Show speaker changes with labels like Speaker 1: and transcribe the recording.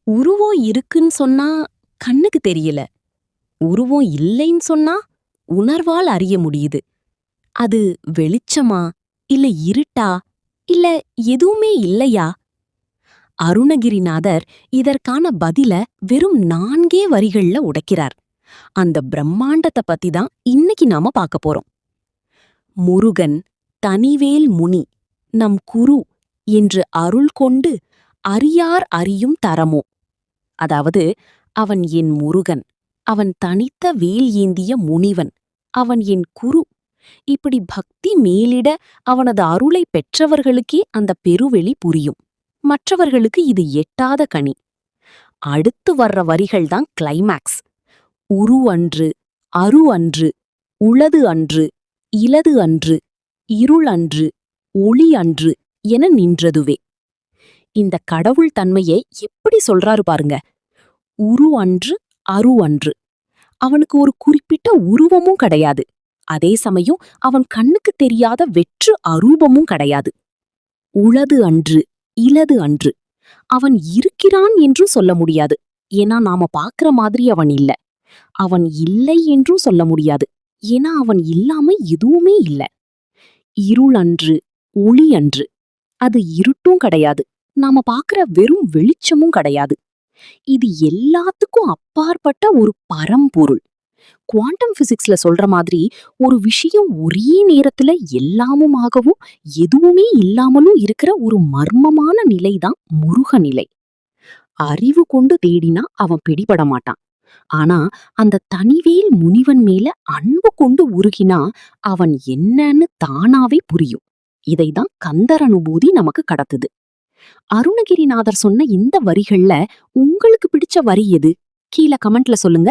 Speaker 1: உருவம் இருக்குன்னு சொன்னா கண்ணுக்கு தெரியல. உருவம் இல்லைன்னு சொன்னா உணர்வால் அறிய முடியுது. அது வெளிச்சமா? இல்ல இருட்டா? இல்ல எதுவுமே இல்லையா? அருணகிரிநாதர் இதற்கான பதில வெறும் 4 வரிகள்ல உடைக்கிறார். அந்த பிரம்மாண்டத்த பத்தி தான் இன்னைக்கு நாம பார்க்க போறோம். முருகன் தனிவேல் முனி நம் குரு என்று அருள் கொண்டு அறியார் அறியும் தரமோ. அதாவது, அவன் என் முருகன், அவன் தனித்த வேல் ஏந்திய முனிவன், அவன் என் குரு. இப்படி பக்தி மேலிட அவனது அருளை பெற்றவர்களுக்கே அந்த பெருவெளி புரியும். மற்றவர்களுக்கு இது எட்டாத கனி. அடுத்து வர்ற வரிகள்தான் கிளைமாக்ஸ். உரு அன்று, அரு அன்று, உளது அன்று, இலது அன்று, இருள் அன்று, ஒளி அன்று என நின்றதுவே. இந்த கடவுள் தன்மையை எப்படி சொல்றாரு பாருங்க. உரு அன்று, அரு அன்று. அவனுக்கு ஒரு குறிப்பிட்ட உருவமும் கிடையாது. அதே சமயம் அவன் கண்ணுக்கு தெரியாத வெற்று அரூபமும் கிடையாது. உளது அன்று, இலது அன்று. அவன் இருக்கிறான் என்றும் சொல்ல முடியாது. ஏன்னா நாம பாக்குற மாதிரி அவன் இல்ல. அவன் இல்லை என்றும் சொல்ல முடியாது. ஏன்னா அவன் இல்லாம எதுவுமே இல்ல. இருள் அன்று, ஒளி அன்று. அது இருட்டும் கிடையாது. நாம பாக்குற வெறும் வெளிச்சமும் கிடையாது. இது எல்லாத்துக்கும் அப்பாற்பட்ட ஒரு பரம்பொருள். குவாண்டம் பிசிக்ஸ்ல சொல்ற மாதிரி ஒரு விஷயம் ஒரே நேரத்துல எல்லாமுமாகவும் எதுவுமே இல்லாமலும் இருக்கிற ஒரு மர்மமான நிலைதான் முருக நிலை. அறிவு கொண்டு தேடினா அவன் பிடிபட மாட்டான். ஆனா அந்த தனிவேல் முனிவன் மேல அன்பு கொண்டு உருகினா அவன் என்னன்னு தானாவே புரியும். இதைதான் கந்தர் அனுபூதி நமக்கு கடத்துது. அருணகிரிநாதர் சொன்ன இந்த வரிகள்ல உங்களுக்கு பிடிச்ச வரி எது? கீழே கமெண்ட்ல சொல்லுங்க.